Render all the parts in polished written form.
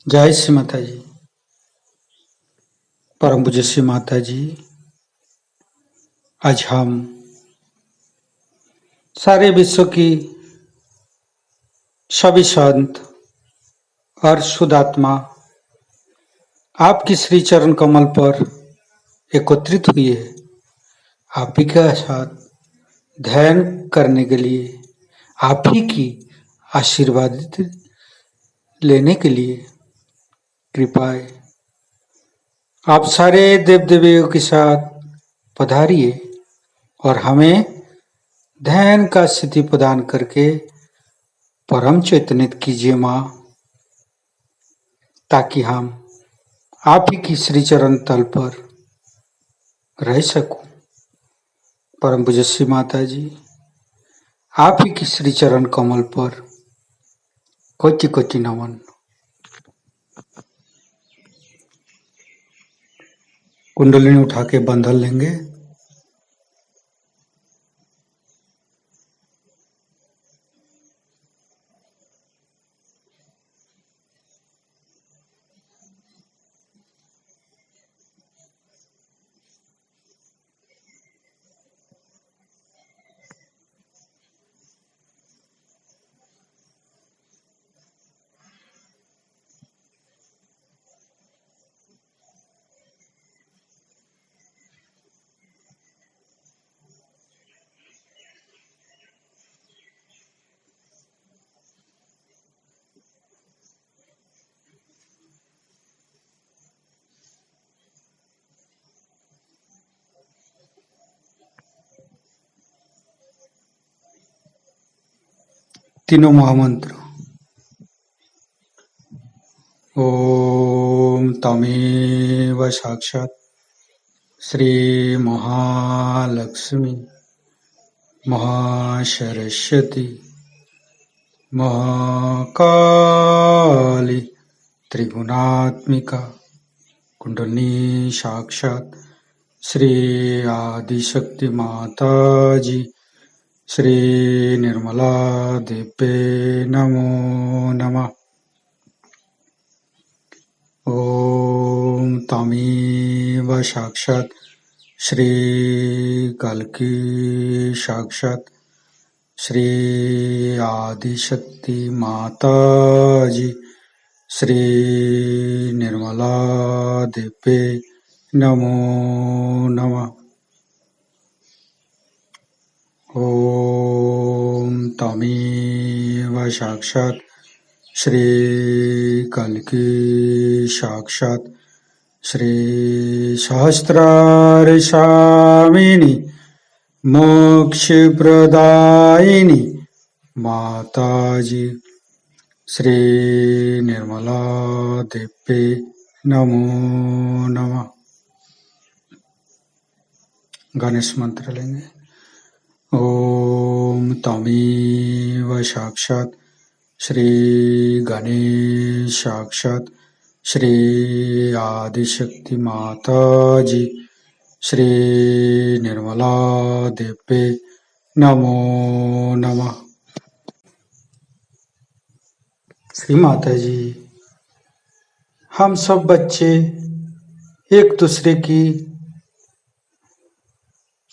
जय श्री माता जी। परम पूज्य श्री माता जी, आज हम सारे विश्व की सभी संत और शुद्धात्मा आपकी श्री चरण कमल पर एकत्रित हुए हैं। आप ही के साथ ध्यान करने के लिए, आप ही की आशीर्वाद लेने के लिए कृपाएं आप सारे देव देवियों के साथ पधारिए और हमें ध्यान का स्थिति प्रदान करके परम चैतन्य कीजिए माँ, ताकि हम आप ही की श्री चरण तल पर रह सकूं। परम पूज्य श्री माता जी, आप ही की श्री चरण कमल पर कोटि कोटि नमन। कुंडलिनी उठा के बंधन लेंगे। तीनों महामंत्र। ओम तमेव साक्षात् श्री महालक्ष्मी महासरस्वती महाकाली त्रिगुणात्मिका कुंडलिनी साक्षात् श्री आदिशक्ति माता जी श्री निर्मला देव्ये नमो नमः। ओम तमेव साक्षात् श्री कल्की साक्षात् श्री आदिशक्ति माता जी श्री निर्मला देव्ये नमो नमः। ओम तमेव साक्षात् श्री कल्की साक्षात् श्री सहस्रार स्वामिनी मोक्ष प्रदायिनी माता जी श्री निर्मला देव्ये नमो नमः। गणेश मंत्र लेंगे। ओम तमेव साक्षात् श्री गणेश साक्षात् श्री आदिशक्ति माता जी श्री निर्मला देव्ये नमो नमः। श्री माता जी, हम सब बच्चे एक दूसरे की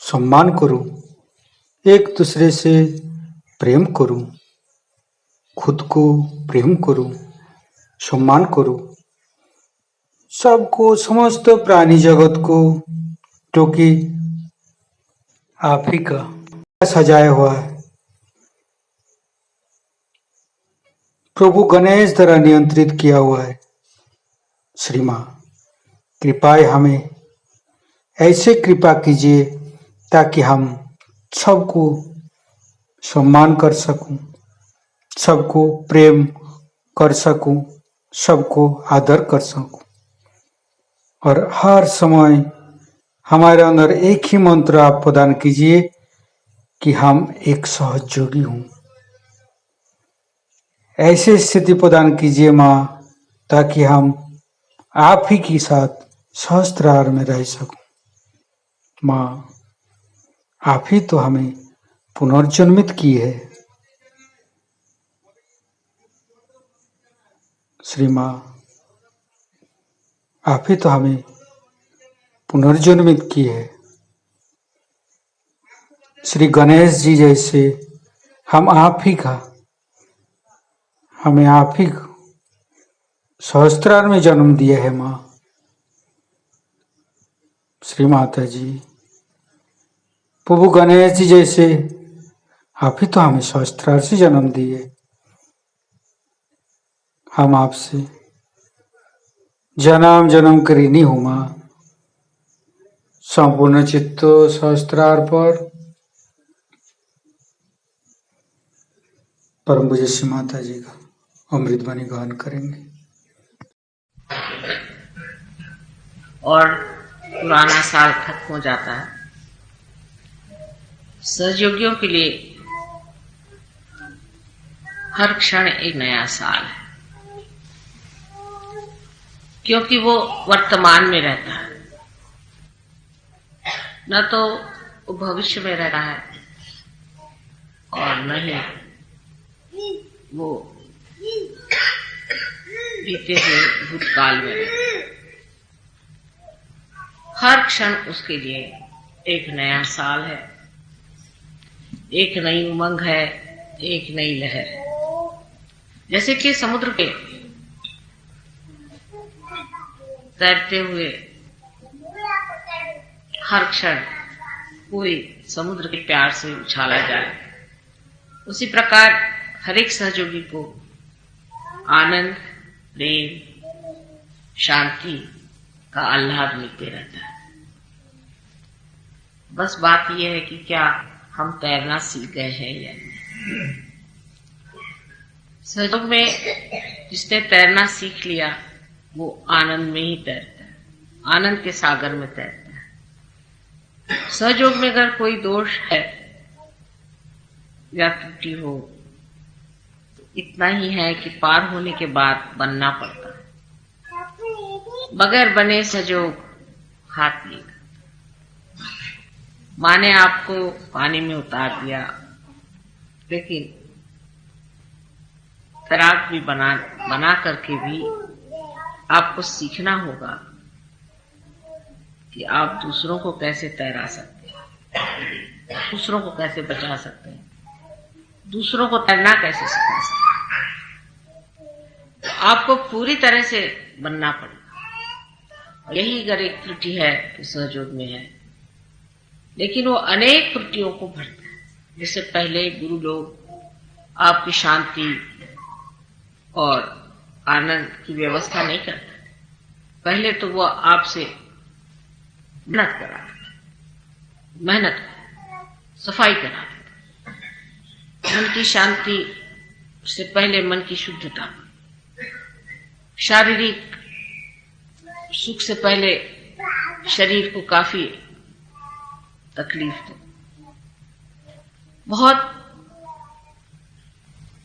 सम्मान करूं, एक दूसरे से प्रेम करूं, खुद को प्रेम करूं, सम्मान करूं, सबको, समस्त प्राणी जगत को, क्योंकि आप ही का सजाया हुआ है। प्रभु गणेश द्वारा नियंत्रित किया हुआ है। श्री मां, कृपाएं हमें ऐसे कृपा कीजिए ताकि हम सबको सम्मान कर सकूं, सबको प्रेम कर सकूं, सबको आदर कर सकूं और हर समय हमारे अंदर एक ही मंत्र आप प्रदान कीजिए कि हम एक सहयोगी हूं। ऐसी स्थिति प्रदान कीजिए मां, ताकि हम आप ही के साथ सहस्त्रार में रह सकूं। मां, आप ही तो हमें पुनर्जन्मित की है। श्री मां, आप ही तो हमें पुनर्जन्मित किए है। श्री गणेश जी जैसे हमें आप ही सहस्त्रार में जन्म दिया है माँ। श्री माता जी, प्रभु गणेश जी जैसे आप ही तो हमें सहस्त्रार से जन्म दिए। हम आपसे जन्म जन्म के ऋणी हूँ माँ। संपूर्ण चित्त सहस्त्रार पर परम पूज्य श्री माता जी का अमृत वाणी गान करेंगे। और पुराना साल खत्म हो जाता है। सहयोगियों के लिए हर क्षण एक नया साल है, क्योंकि वो वर्तमान में रहता है, न तो वो भविष्य में रहता है और न ही वो बीते हुए भूतकाल में रहता है। हर क्षण उसके लिए एक नया साल है, एक नई उमंग है, एक नई लहर है। जैसे कि समुद्र के तैरते हुए हर क्षण कोई समुद्र के प्यार से उछाला जाए, उसी प्रकार हर एक सहयोगी को आनंद, प्रेम, शांति का आह्लाद मिलते रहता है। बस बात यह है कि क्या हम तैरना सीख गए हैं या नहीं। सहयोग में जिसने तैरना सीख लिया वो आनंद में ही तैरता है, आनंद के सागर में तैरता है। सहयोग में अगर कोई दोष है या त्रुटि हो तो इतना ही है कि पार होने के बाद बनना पड़ता है। बगैर बने सहयोग हाथ नहीं। माँ ने आपको पानी में उतार दिया, लेकिन तैराक भी बना करके भी आपको सीखना होगा कि आप दूसरों को कैसे तैरा सकते हैं, दूसरों को कैसे बचा सकते हैं, दूसरों को तैरना कैसे सिखा सकते हैं। तो आपको पूरी तरह से बनना पड़ेगा। यही अगर एक त्रुटि है तो सहयोग में है, लेकिन वो अनेक त्रुटियों को भरता है। जिससे पहले गुरु लोग आपकी शांति और आनंद की व्यवस्था नहीं करते थे। पहले तो वो आपसे मेहनत कराते, सफाई कराते थे। मन की शांति से पहले मन की शुद्धता, शारीरिक सुख से पहले शरीर को काफी तकलीफ थी। बहुत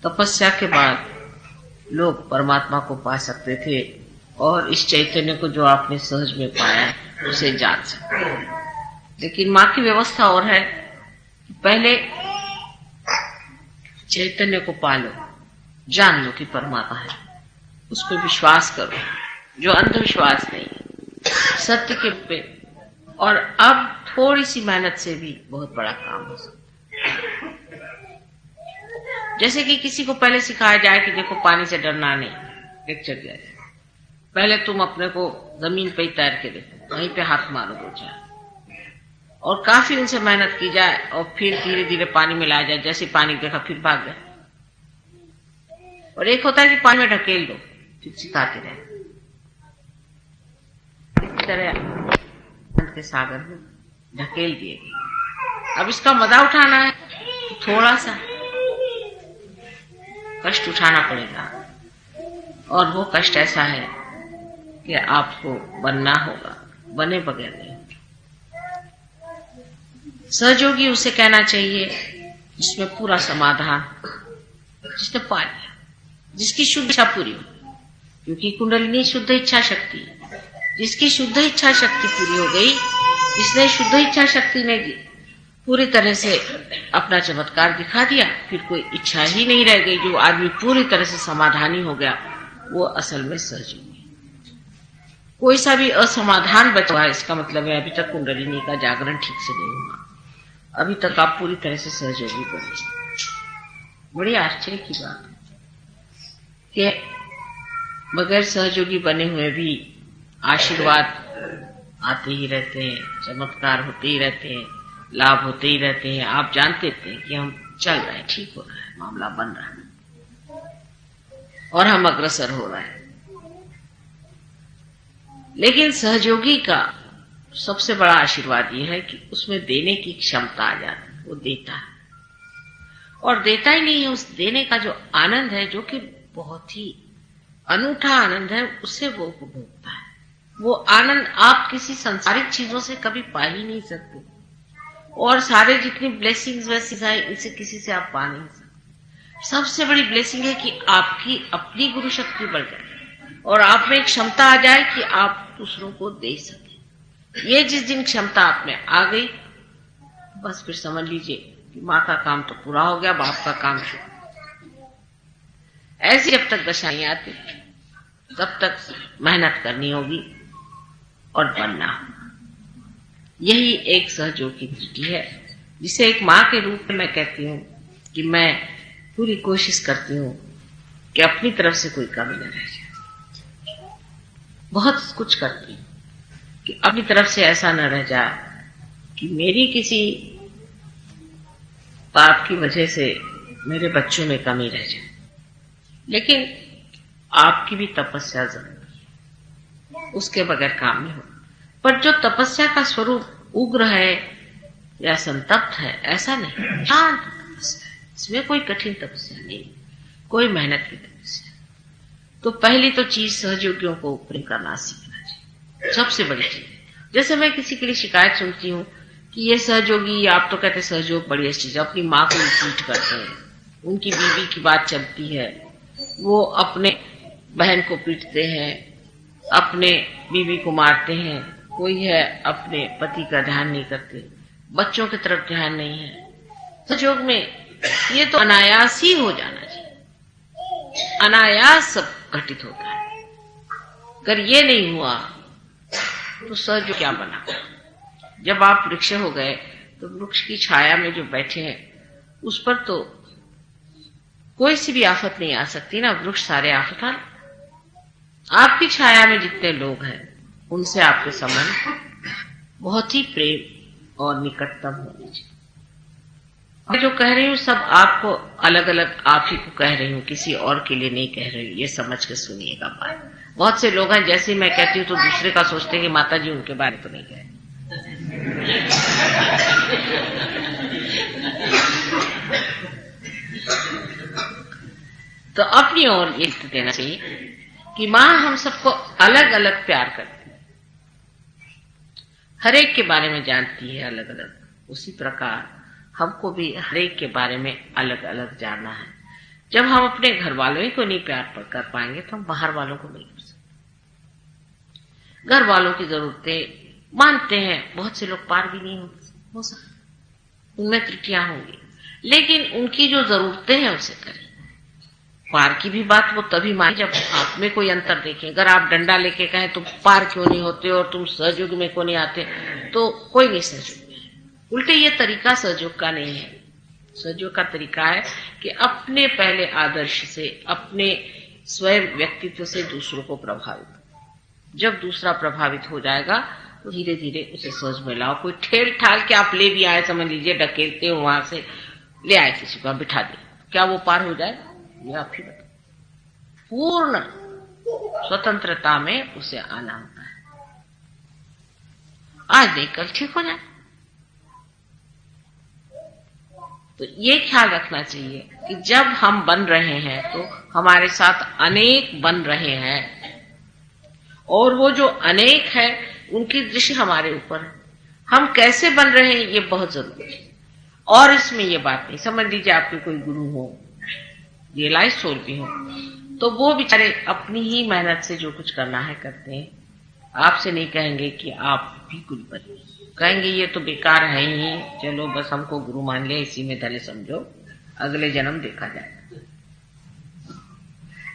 तपस्या के बाद लोग परमात्मा को पा सकते थे और इस चैतन्य को जो आपने सहज में पाया उसे जान सकते। लेकिन माँ की व्यवस्था और है कि पहले चैतन्य को पालो, जान लो कि परमात्मा है, उस पर विश्वास करो, जो अंधविश्वास नहीं है, सत्य के पे। और अब थोड़ी सी मेहनत से भी बहुत बड़ा काम हो सकता है। जैसे कि किसी को पहले सिखाया जाए कि देखो पानी से डरना नहीं, लेक्चर दिया जाए, पहले तुम अपने को जमीन पे ही तैर के देखो, वहीं पे हाथ मारो दो चार, और काफी उनसे मेहनत की जाए और फिर धीरे धीरे पानी में लाया जाए। जैसे पानी देखा फिर भाग गए। और एक होता है कि पानी में ढकेल दो, फिर सिखाते रहे। इस तरह के सागर में ढकेल दिए गए। अब इसका मजा उठाना है तो थोड़ा सा कष्ट उठाना पड़ेगा, और वो कष्ट ऐसा है कि आपको बनना होगा, बने बगैर नहीं। सहयोगी उसे कहना चाहिए जिसमें पूरा समाधान, जिसने पा लिया, जिसकी शुद्ध इच्छा पूरी हो, क्योंकि कुंडलिनी शुद्ध इच्छा शक्ति है। जिसकी शुद्ध इच्छा शक्ति पूरी हो गई, जिसने शुद्ध इच्छा शक्ति ने पूरी तरह से अपना चमत्कार दिखा दिया, फिर कोई इच्छा ही नहीं रह गई। जो आदमी पूरी तरह से समाधानी हो गया वो असल में सहयोगी है। कोई सा भी असमाधान बचा हुआ है, इसका मतलब है अभी तक कुंडलिनी का जागरण ठीक से नहीं हुआ, अभी तक आप पूरी तरह से सहयोगी बने। बड़ी आश्चर्य की बात है कि बगैर सहयोगी बने हुए भी आशीर्वाद आते ही रहते हैं, चमत्कार होते ही रहते हैं, लाभ होते ही रहते हैं। आप जानते थे कि हम चल रहे हैं, ठीक हो रहा है, मामला बन रहा है और हम अग्रसर हो रहे हैं। लेकिन सहयोगी का सबसे बड़ा आशीर्वाद यह है कि उसमें देने की क्षमता आ जाती है, वो देता है। और देता ही नहीं है, उस देने का जो आनंद है, जो कि बहुत ही अनूठा आनंद है, उससे वो उपभोगता है। वो आनंद आप किसी संसारिक चीजों से कभी पा ही नहीं सकते, और सारे जितनी ब्लेसिंग्स वैसी हैं, इनसे किसी से आप पा नहीं सकते। सबसे बड़ी ब्लेसिंग है कि आपकी अपनी गुरु शक्ति बढ़ जाए और आप में एक क्षमता आ जाए कि आप दूसरों को दे सके। ये जिस दिन क्षमता आप में आ गई, बस फिर समझ लीजिए कि माँ का काम तो पूरा हो गया, बाप का काम शुरू। ऐसी जब तक दशाएं आती तब तक मेहनत करनी होगी और बनना होगा। यही एक सहयोग की दृष्टि है, जिसे एक माँ के रूप में मैं कहती हूँ कि मैं पूरी कोशिश करती हूँ कि अपनी तरफ से कोई कमी न रह जाए। बहुत कुछ करती हूँ कि अपनी तरफ से ऐसा न रह जाए कि मेरी किसी पाप की वजह से मेरे बच्चों में कमी रह जाए। लेकिन आपकी भी तपस्या जरूरी है, उसके बगैर काम नहीं होगा। पर जो तपस्या का स्वरूप उग्र है या संतप्त है, ऐसा नहीं, शांत तपस्या है, इसमें कोई कठिन तपस्या नहीं, कोई मेहनत की तपस्या। तो पहली तो चीज सहयोगियों को ऊपर करना सीखना चाहिए, सबसे बड़ी चीज। जैसे मैं किसी के लिए शिकायत सुनती हूँ कि ये सहयोगी, आप तो कहते सहयोग बड़ी अच्छी चीज, अपनी माँ को ट्रीट करते हैं, उनकी बीवी की बात चलती है, वो अपने बहन को पीटते हैं, अपने बीवी को मारते हैं, कोई है अपने पति का ध्यान नहीं करते, बच्चों की तरफ ध्यान नहीं है। सहयोग में ये तो अनायास ही हो जाना चाहिए, अनायास सब घटित होता है। अगर ये नहीं हुआ तो सहयोग क्या बना? जब आप वृक्ष हो गए तो वृक्ष की छाया में जो बैठे हैं उस पर तो कोई सी भी आफत नहीं आ सकती ना, वृक्ष सारे आफत आ। आपकी छाया में जितने लोग हैं उनसे आपके संबंध बहुत ही प्रेम और निकटतम होने चाहिए। मैं जो कह रही हूँ सब आपको अलग अलग आप ही को कह रही हूँ, किसी और के लिए नहीं कह रही हूँ, ये समझ के सुनिएगा बात। बहुत से लोग हैं जैसे मैं कहती हूँ तो दूसरे का सोचते हैं कि माता जी उनके बारे में तो नहीं कह रही। तो अपनी ओर ये देना चाहिए कि माँ हम सबको अलग अलग प्यार करती है, हर एक के बारे में जानती है अलग अलग, उसी प्रकार हमको भी हर एक के बारे में अलग अलग जानना है। जब हम अपने घर वालों ही को नहीं प्यार कर पाएंगे तो हम बाहर वालों को नहीं कर सकते। घर वालों की जरूरतें मानते हैं, बहुत से लोग पार भी नहीं हो सकते, उनमें त्रुटियां होंगी, लेकिन उनकी जो जरूरतें हैं उसे करें। पार की भी बात वो तभी माने जब आप में कोई अंतर देखें। अगर आप डंडा लेके कहें तुम पार क्यों नहीं होते और तुम सहयोग में क्यों नहीं आते, तो कोई नहीं सहयोग में। उल्टे ये तरीका सहयोग का नहीं है। सहयोग का तरीका है कि अपने पहले आदर्श से, अपने स्वयं व्यक्तित्व से दूसरों को प्रभावित। जब दूसरा प्रभावित हो जाएगा तो धीरे धीरे उसे समझ में लाओ। कोई ठेल ठाल के आप ले भी आए, समझ लीजिए ढकेलते हो वहां से ले आए, किसी को बिठा दे, क्या वो पार हो जाए? ये आप ही बताओ। पूर्ण स्वतंत्रता में उसे आना होता है। आज नहीं कल ठीक हो जाए। तो ये ख्याल रखना चाहिए कि जब हम बन रहे हैं तो हमारे साथ अनेक बन रहे हैं, और वो जो अनेक है उनकी दृष्टि हमारे ऊपर है। हम कैसे बन रहे हैं ये बहुत जरूरी है। और इसमें ये बात नहीं, समझ लीजिए आपके कोई गुरु हो, रियलाइज सोल भी हो, तो वो बेचारे अपनी ही मेहनत से जो कुछ करना है करते हैं। आपसे नहीं कहेंगे कि आप भी गुरु बनिए, कहेंगे ये तो बेकार है ही, चलो बस हमको गुरु मान लिया, इसी में धरे समझो, अगले जन्म देखा जाएगा।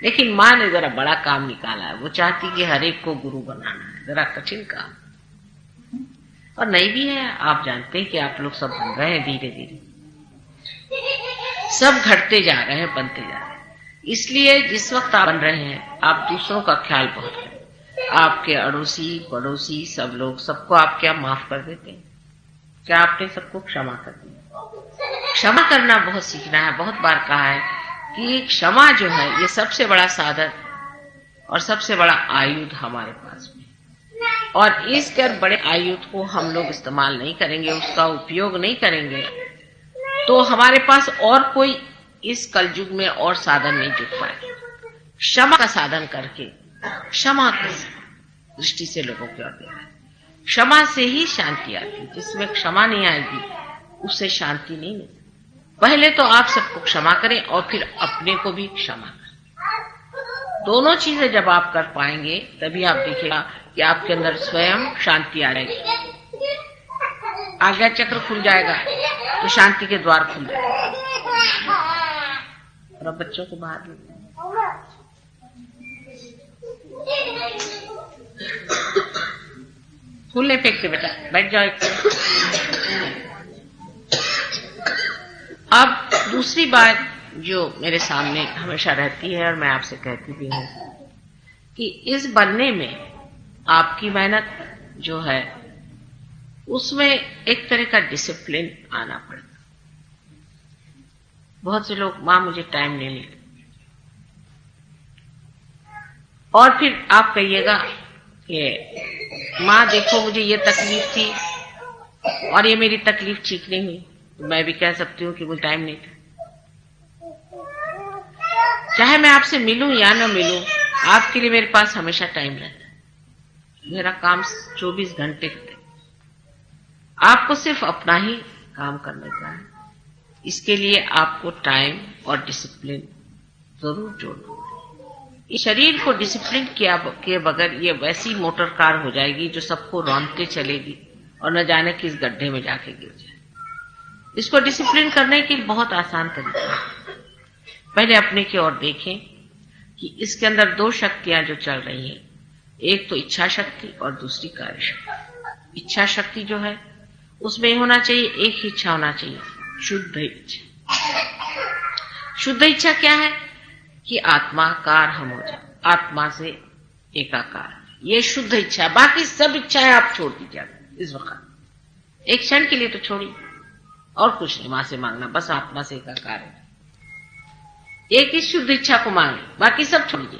लेकिन माँ ने जरा बड़ा काम निकाला है। वो चाहती कि हर एक को गुरु बनाना है, जरा कठिन काम और नहीं भी है। आप जानते हैं कि आप लोग सब बन रहे हैं, धीरे धीरे सब घटते जा रहे हैं, बनते जा रहे हैं। इसलिए जिस वक्त आप बन रहे हैं, आप दूसरों का ख्याल बहुत करें। आपके अड़ोसी पड़ोसी सब लोग, सबको आप क्या माफ कर देते हैं? क्या आपने सबको क्षमा कर दिया? क्षमा करना बहुत सीखना है। बहुत बार कहा है कि क्षमा जो है ये सबसे बड़ा साधन और सबसे बड़ा आयुध हमारे पास में, और इस कर बड़े आयुध को हम लोग इस्तेमाल नहीं करेंगे, उसका उपयोग नहीं करेंगे, तो हमारे पास और कोई इस कलयुग में और साधन नहीं जुट पाए। क्षमा का साधन करके, क्षमा की दृष्टि से लोगों की ओर देखा है। क्षमा से ही शांति आती। जिसमें क्षमा नहीं आएगी उससे शांति नहीं मिलती। पहले तो आप सबको क्षमा करें और फिर अपने को भी क्षमा करें। दोनों चीजें जब आप कर पाएंगे तभी आप देखिएगा कि आपके अंदर स्वयं शांति आ जाएगी। आज्ञा चक्र खुल जाएगा तो शांति के द्वार खुल जाएंगे। और अब बच्चों को बाहर ले फूल नहीं फेंकते बेटा, बैठ जाओ। अब दूसरी बात जो मेरे सामने हमेशा रहती है और मैं आपसे कहती भी हूं कि इस बनने में आपकी मेहनत जो है उसमें एक तरह का डिसिप्लिन आना पड़ेगा। बहुत से लोग मां मुझे टाइम नहीं मिलता, और फिर आप कहिएगा कि मां देखो मुझे ये तकलीफ थी और ये मेरी तकलीफ ठीक नहीं हुई, तो मैं भी कह सकती हूँ कि मुझे टाइम नहीं था। चाहे मैं आपसे मिलूं या ना मिलूं, आपके लिए मेरे पास हमेशा टाइम रहता है। मेरा काम 24 घंटे का है। आपको सिर्फ अपना ही काम करने का है। इसके लिए आपको टाइम और डिसिप्लिन जरूर जोड़ना है। इस शरीर को डिसिप्लिन के बगैर ये वैसी मोटर कार हो जाएगी जो सबको रौंदते चलेगी और न जाने किस गड्ढे में जाके गिर जाए। इसको डिसिप्लिन करने के लिए बहुत आसान तरीका है। पहले अपने की ओर देखें कि इसके अंदर दो शक्तियां जो चल रही हैं, एक तो इच्छा शक्ति और दूसरी कार्य शक्ति। इच्छा शक्ति जो है उसमें होना चाहिए, एक ही इच्छा होना चाहिए, शुद्ध इच्छा। शुद्ध इच्छा क्या है कि आत्माकार हम हो जाए, आत्मा से एकाकार। ये शुद्ध इच्छा। बाकी सब इच्छाएं आप छोड़ दीजिए इस वक्त, एक क्षण के लिए तो छोड़िए, और कुछ नहीं मां से मांगना, बस आत्मा से एकाकार है। एक ही शुद्ध इच्छा को मांगे, बाकी सब छोड़िए।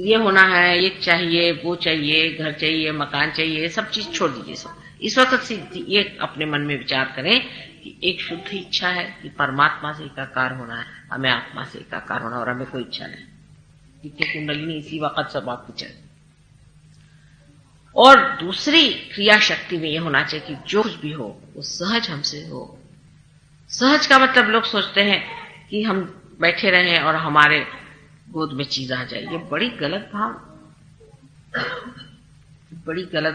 ये होना है, ये चाहिए, वो चाहिए, घर चाहिए, मकान चाहिए, सब चीज छोड़ दीजिए। सब इस वक्त ये अपने मन में विचार करें कि एक शुद्ध इच्छा है कि परमात्मा से एकाकार होना है, हमें आत्मा से एकाकार होना, और हमें कोई इच्छा नहीं। क्योंकि कुंडलिनी इसी वक्त सब आपकी चले। और दूसरी क्रिया शक्ति में यह होना चाहिए कि जो कुछ भी हो वो सहज हमसे हो। सहज का मतलब लोग सोचते हैं कि हम बैठे रहें और हमारे गोद में चीज आ जाए। ये बड़ी गलत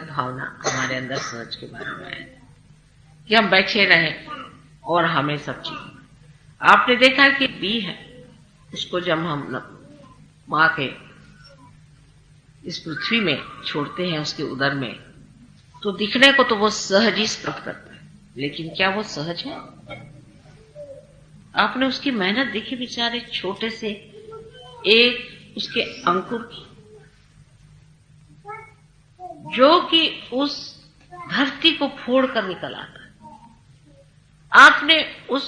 भावना हमारे अंदर सहज के बारे में है कि हम बैठे रहें और हमें सब चीज। आपने देखा कि बी है, उसको जब हम मां के इस पृथ्वी में छोड़ते हैं उसके उदर में, तो दिखने को तो वो सहज ही स्पर्श करता है, लेकिन क्या वो सहज है? आपने उसकी मेहनत देखी, बेचारे छोटे से एक उसके अंकुर की, जो कि उस धरती को फोड़ कर निकल आता है। आपने उस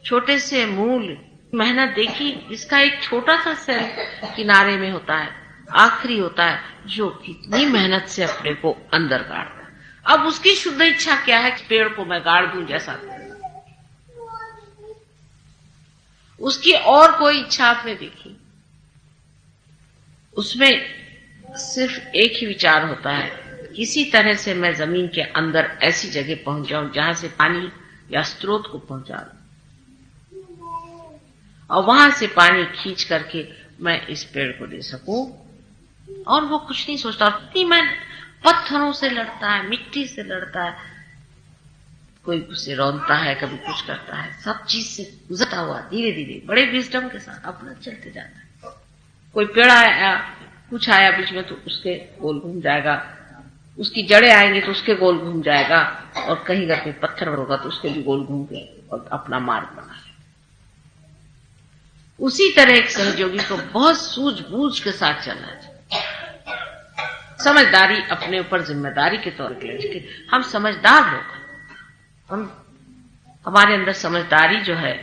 छोटे से मूल मेहनत देखी, जिसका एक छोटा सा सेल किनारे में होता है, आखिरी होता है, जो कितनी मेहनत से अपने को अंदर गाड़ता है। अब उसकी शुद्ध इच्छा क्या है कि पेड़ को मैं गाड़ दूं जैसा, उसकी और कोई इच्छा आपने देखी? उसमें सिर्फ एक ही विचार होता है, किसी तरह से मैं जमीन के अंदर ऐसी जगह पहुंच जाऊं जहां से पानी या स्रोत को पहुंचा दूं, और वहां से पानी खींच करके मैं इस पेड़ को दे सकूं। और वो कुछ नहीं सोचता। इतनी मैं पत्थरों से लड़ता है, मिट्टी से लड़ता है, कोई उसे रौंदता है, कभी कुछ करता है, सब चीज से गुजरता हुआ धीरे धीरे बड़े विजडम के साथ अपना चलते जाता है। कोई पेड़ आया, कुछ आया बीच में तो उसके गोल घूम जाएगा, उसकी जड़ें आएंगी तो उसके गोल घूम जाएगा, और कहीं अगर कोई पत्थर होगा तो उसके भी गोल घूम के और अपना मार्ग बना। उसी तरह एक सहयोगी को बहुत सूझबूझ के साथ चलना चाहिए। समझदारी अपने ऊपर जिम्मेदारी के तौर पर लेके हम समझदार लोग, हमारे अंदर समझदारी जो है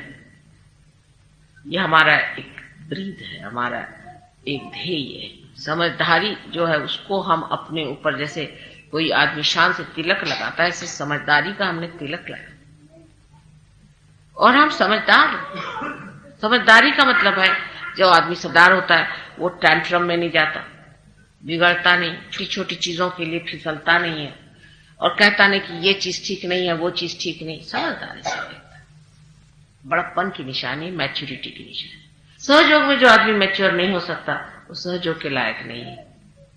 ये हमारा एक ब्रीद है, हमारा एक ध्येय है। समझदारी जो है उसको हम अपने ऊपर, जैसे कोई आदमी शान से तिलक लगाता है, ऐसे समझदारी का हमने तिलक लगाया और हम समझदार। समझदारी का मतलब है जो आदमी समझदार होता है वो टैंट्रम में नहीं जाता, बिगड़ता नहीं, छोटी छोटी चीजों के लिए फिसलता नहीं है और कहता नहीं कि ये चीज ठीक नहीं है, वो चीज ठीक नहीं। समझदारी से देखता है, बड़प्पन की निशानी, मैच्योरिटी की निशानी। सहयोग में जो आदमी मैच्योर नहीं हो सकता वो सहयोग के लायक नहीं है,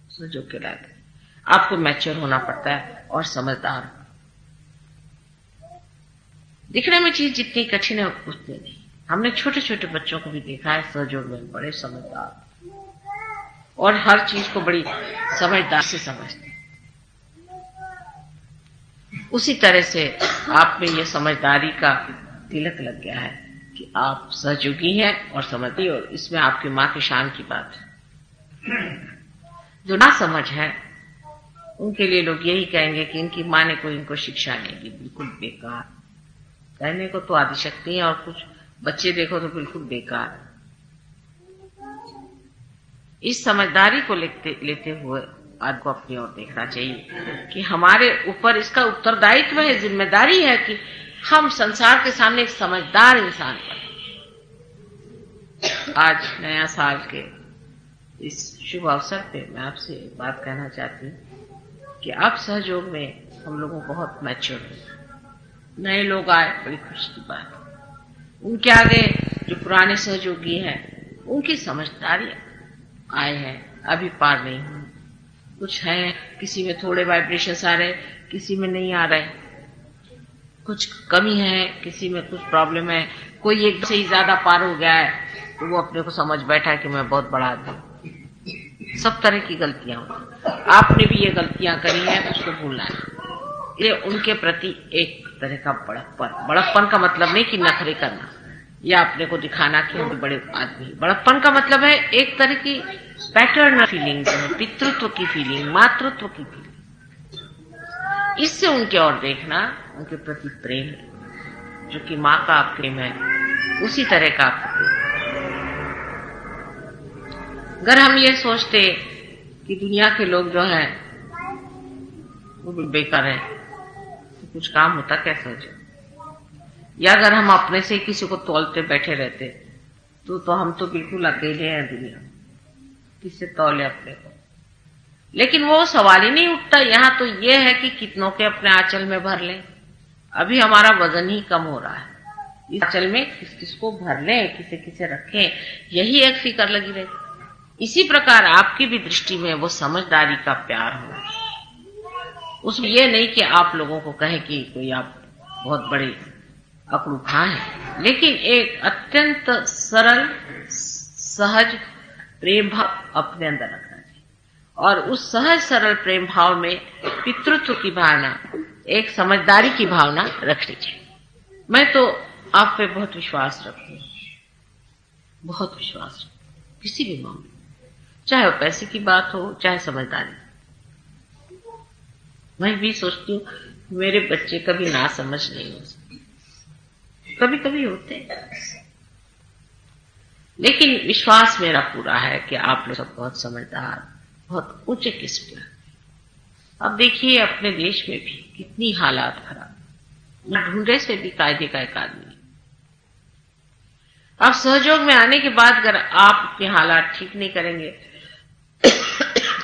सहयोग के लायक नहीं। आपको मैच्योर होना पड़ता है और समझदार। दिखने में चीज जितनी कठिन है उतनी नहीं। हमने छोटे छोटे बच्चों को भी देखा है सहयोग में बड़े समझदार और हर चीज को बड़ी समझदार से समझते। उसी तरह से आप में ये समझदारी का तिलक लग गया है कि आप सहयोगी हैं और समझती, और इसमें आपकी माँ की शान की बात है। जो ना समझ है उनके लिए लोग यही कहेंगे कि इनकी माँ ने कोई इनको शिक्षा नहीं दी, बिल्कुल बेकार। कहने को तो आदिशक्ति है और कुछ बच्चे देखो तो बिल्कुल बेकार। इस समझदारी को लेते हुए आज को अपनी ओर देखना चाहिए कि हमारे ऊपर इसका उत्तरदायित्व है, जिम्मेदारी है कि हम संसार के सामने एक समझदार इंसान बने। आज नया साल के इस शुभ अवसर पे मैं आपसे एक बात कहना चाहती हूँ कि आप सहयोग में हम लोगों को बहुत मैच्योर हैं। नए लोग आए, बड़ी खुशी की बात। उनके आगे जो पुराने सहयोगी हैं उनकी समझदारी आए हैं, अभी पार नहीं हुए। कुछ है, किसी में थोड़े वाइब्रेशंस आ रहे, किसी में नहीं आ रहे, कुछ कमी है, किसी में कुछ प्रॉब्लम है, कोई एक से ही ज्यादा पार हो गया है तो वो अपने को समझ बैठा है कि मैं बहुत बड़ा आदमी। सब तरह की गलतियां होती, आपने भी ये गलतियां करी है, उसको भूलना है। ये उनके प्रति एक तरह का बड़प्पन का मतलब नहीं कि नखरे करना या अपने को दिखाना कि हम बड़े आदमी। बड़प्पन का मतलब है एक तरह की पैटर्न फीलिंग, पितृत्व की फीलिंग, मातृत्व की फीलिंग। इससे उनके ओर देखना, उनके प्रति प्रेम, जो कि माँ का प्रेम है, उसी तरह का प्रेम। अगर हम ये सोचते कि दुनिया के लोग जो हैं वो बेकार है तो कुछ काम होता कैसे? या अगर हम अपने से किसी को तौलते बैठे रहते तो हम तो बिल्कुल अकेले हैं दुनिया में, किससे तौले अपने को। लेकिन वो सवाल ही नहीं उठता। यहाँ तो ये है कि कितनों के अपने आंचल में भर लें। अभी हमारा वजन ही कम हो रहा है, इस आंचल में किस किस को भर लें, किसे किसे रखें, यही एक फिक्र लगी रहती। इसी प्रकार आपकी भी दृष्टि में वो समझदारी का प्यार हो। उसमें ये नहीं कि आप लोगों को कहे कि कोई आप बहुत बड़े अकड़ू खां हैं, लेकिन एक अत्यंत सरल सहज प्रेम भाव अपने अंदर रखना चाहिए। और उस सहज सरल प्रेम भाव में पितृत्व की भावना, एक समझदारी की भावना रखनी चाहिए। मैं तो आप पे बहुत विश्वास रखती हूँ, बहुत विश्वास रखती हूँ किसी भी मामले, चाहे वो पैसे की बात हो चाहे समझदारी। मैं भी सोचती हूँ मेरे बच्चे कभी ना समझ नहीं हो सकते, कभी कभी होते हैं, लेकिन विश्वास मेरा पूरा है कि आप लोग सब बहुत समझदार, बहुत उच्च किस्म के। अब देखिए अपने देश में भी कितनी हालात खराब, ढूंढे से भी कायदे का एक आदमी। अब सहयोग में आने के बाद अगर आप अपने हालात ठीक नहीं करेंगे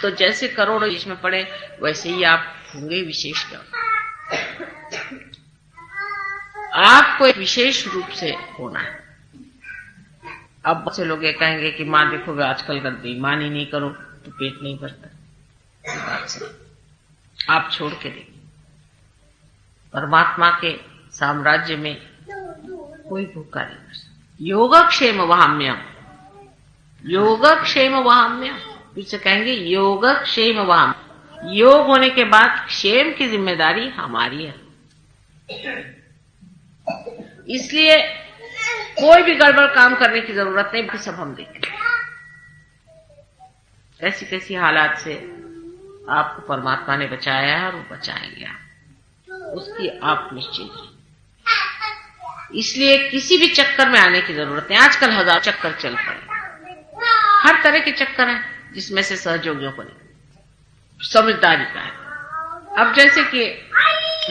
तो जैसे करोड़ों इसमें पड़े वैसे ही आप होंगे विशेष का। आपको एक विशेष रूप से होना है। अब बहुत से लोग ये कहेंगे कि मां देखोगे आजकल कर बेईमानी नहीं करो तो पेट नहीं भरता। बात से आप छोड़ के देखिए, परमात्मा के साम्राज्य में कोई भूखा नहीं कर सकता। योगक्षेम वहाम्यम, योगक्षेम वहाम्य, फिर से कहेंगे योगक्षेम वहाम। योग होने के बाद क्षेम की जिम्मेदारी हमारी है। इसलिए कोई भी गड़बड़ काम करने की जरूरत नहीं, कि सब हम देखें कैसी कैसी हालात से आपको परमात्मा ने बचाया है और वो बचाएंगे, उसकी आप निश्चिंत रहिए। इसलिए किसी भी चक्कर में आने की जरूरत नहीं। आजकल 1000 चक्कर चल पड़े, हर तरह के चक्कर हैं, जिसमें से सहयोगियों को नहीं, समझदारी का है। अब जैसे कि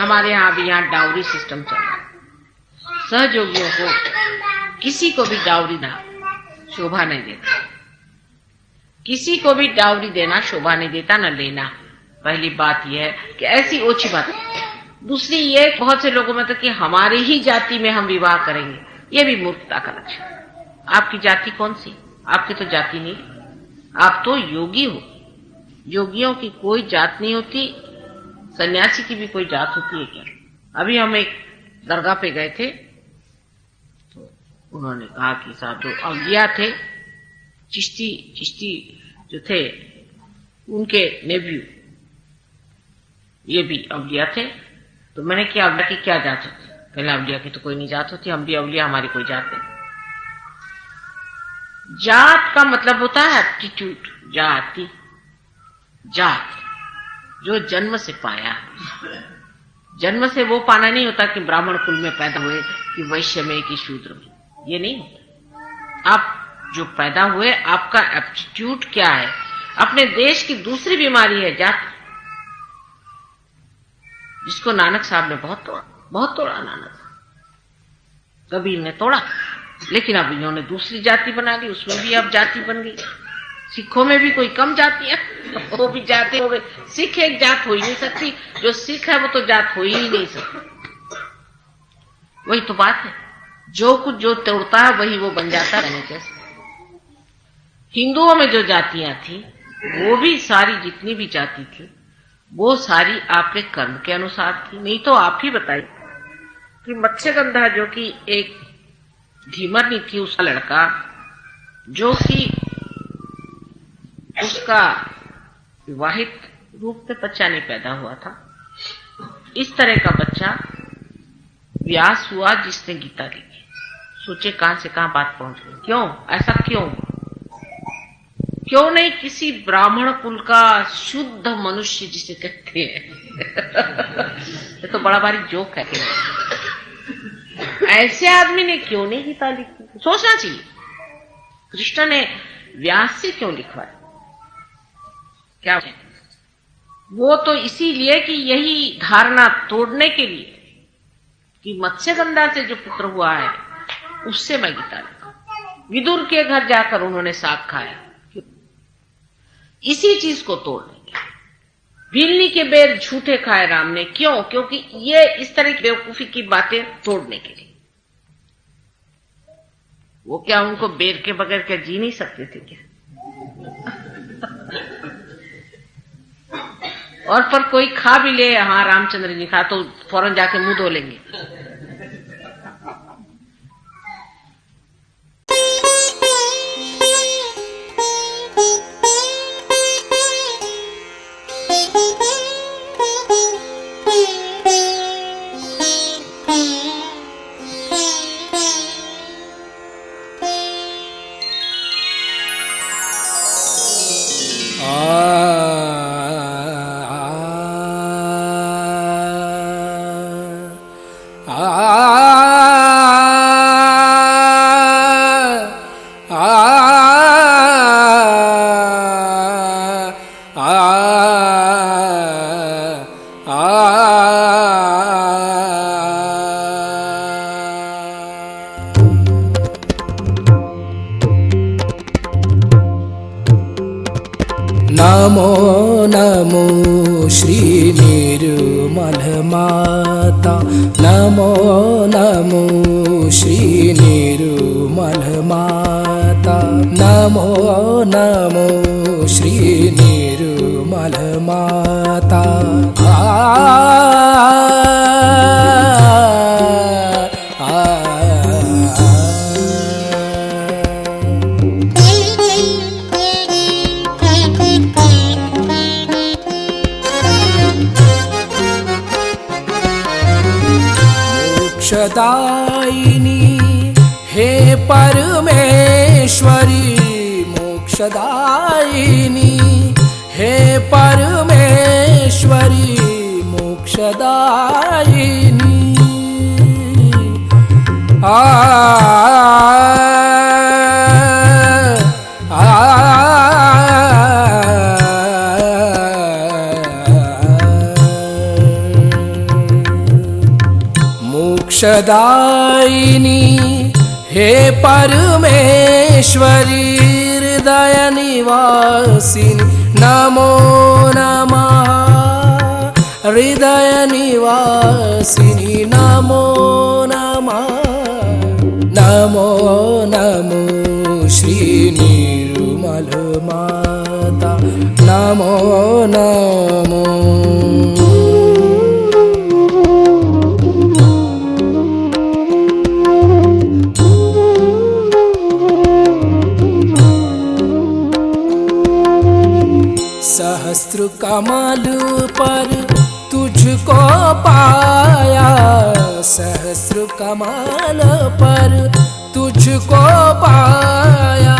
हमारे यहाँ भी यहाँ डाउरी सिस्टम चल रहा है, सहयोगियों को किसी को भी डाउरी ना शोभा नहीं देता, किसी को भी डाउरी देना शोभा नहीं देता, न लेना। पहली बात यह है कि ऐसी ओछी बात है। दूसरी ये, बहुत से लोगों में तो कि हमारी ही जाति में हम विवाह करेंगे, ये भी मूर्खता का लक्षण। आपकी जाति कौन सी? आपकी तो जाति नहीं, आप तो योगी हो। योगियों की कोई जात नहीं होती, सन्यासी की भी कोई जात होती है क्या? अभी हम एक दरगाह पे गए थे, तो उन्होंने कहा कि साहब जो अवलिया थे, चिश्ती जो थे, उनके नेव्यू ये भी अवलिया थे। तो मैंने क्या, अवलिया की क्या जात होती? कहले अवलिया की तो कोई नहीं जात होती, हम भी अवलिया, हमारी कोई जात नहीं। जात का मतलब होता है एप्टीट्यूड, जाति, जात जो जन्म से पाया। जन्म से वो पाना नहीं होता कि ब्राह्मण कुल में पैदा हुए, कि वैश्य में, कि शूद्र में, ये नहीं होता। आप जो पैदा हुए, आपका एप्टीट्यूड क्या है। अपने देश की दूसरी बीमारी है जात, जिसको नानक साहब ने बहुत तोड़ा नानक कबीर ने तोड़ा, लेकिन अब इन्होंने दूसरी जाति बना ली, उसमें भी अब जाति बन गई। सिखों में भी कोई कम जाति है, वो भी जाति हो गई। सिख एक जात हो ही नहीं सकती, जो सिख है वो तो जात हो ही नहीं सकती। वही तो बात है, जो कुछ जो तोड़ता है वही वो बन जाता है। जैसे हिंदुओं में जो जातियां थी, वो भी सारी जितनी भी जाति थी, वो सारी आपके कर्म के अनुसार थी। नहीं तो आप ही बताइए कि मत्स्यगंधा जो कि एक धीमरनी थी, उसका लड़का, जो कि उसका विवाहित रूप में बच्चा नहीं पैदा हुआ था, इस तरह का बच्चा व्यास हुआ जिसने गीता लिखी। सोचे कहां से कहां बात पहुंच गई। क्यों ऐसा? क्यों नहीं किसी ब्राह्मण कुल का शुद्ध मनुष्य जिसे कहते हैं ये तो बड़ा भारी जोक है। ऐसे आदमी ने क्यों नहीं गीता लिखी? सोचना चाहिए, कृष्ण ने व्यास से क्यों लिखवाया? क्या वो तो इसीलिए कि यही धारणा तोड़ने के लिए कि मत्स्यगंधा से जो पुत्र हुआ है उससे मैं गीता लिखा। विदुर के घर जाकर उन्होंने साग खाया, इसी चीज को तोड़ने के। भीलनी के बेर झूठे खाए राम ने, क्यों? क्योंकि ये इस तरह की बेवकूफी की बातें तोड़ने के लिए। वो क्या उनको बेर के बगैर क्या जी नहीं सकते थे क्या? और पर कोई खा भी ले, हाँ रामचंद्र जी खा, तो फौरन जाके मुंह धो लेंगे। नमो नमो श्री निर्मल माता, नमो नमो श्री निर्मल माता, नमो नमो श्री निर्मल माता। मोक्षदायिनी हे परमेश्वरी मोक्षदायिनी हे परमेश्वरी मोक्षदायिनी मोक्षदायिनी हे परमेश्वरी हृदय निवासिनी नमो नमः हृदय निवासिनी नमो नमः नमो नमो श्री निर्मल माता नमो नमो सहस्त्र कमल पर तुझको पाया सहस्त्र कमल पर तुझको पाया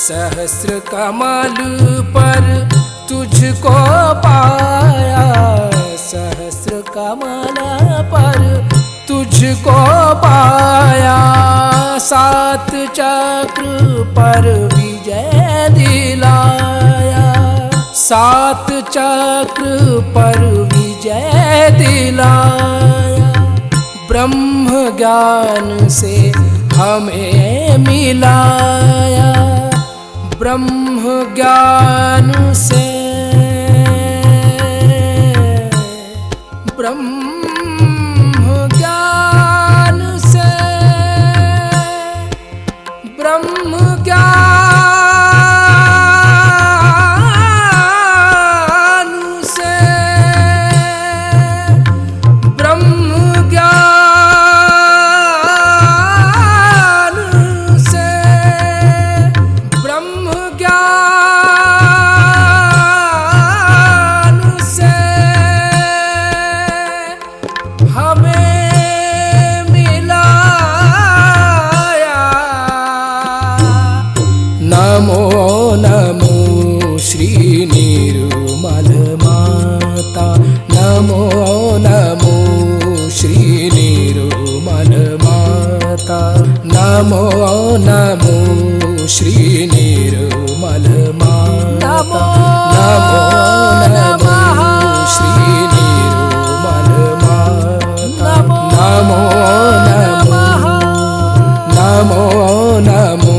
सहस्र कमल पर तुझको पाया सहस्र कमल पर तुझको पाया सात चक्र पर विजय दिलाया सात चक्र पर विजय दिलाया ब्रह्म ज्ञान से हमें मिलाया ब्रह्म ज्ञान से ब्रह्म ज्ञान से ब्रह्म ज्ञान से ब्रह्म ज्ञान से ब्रह्म ज्ञान से हमें मिलाया नमो नमो श्री निर्मल माता नमो नमो श्री निर्मल माता नमो नमो श्री निर्मल माता नमो नमः श्री निर्मल माता नमो नमः नमो नमो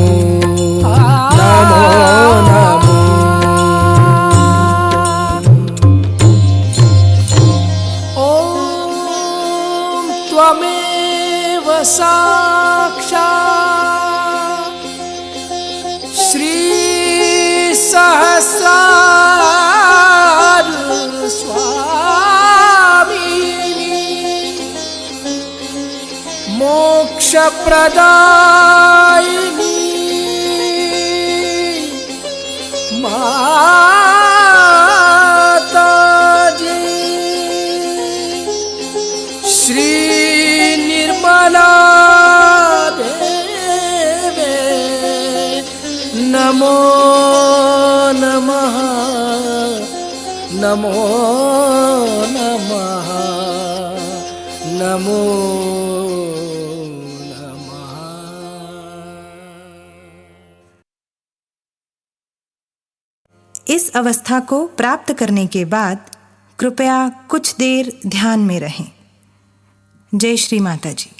नमो नमो ॐ त्वमेव साक्षात् श्री सहस्रार स्वामिनी मोक्ष प्रदायिनी माताजी श्री निर्मला देवे नमो नमः नमो नमः नमो नमः। इस अवस्था को प्राप्त करने के बाद कृपया कुछ देर ध्यान में रहें। जय श्री माता जी।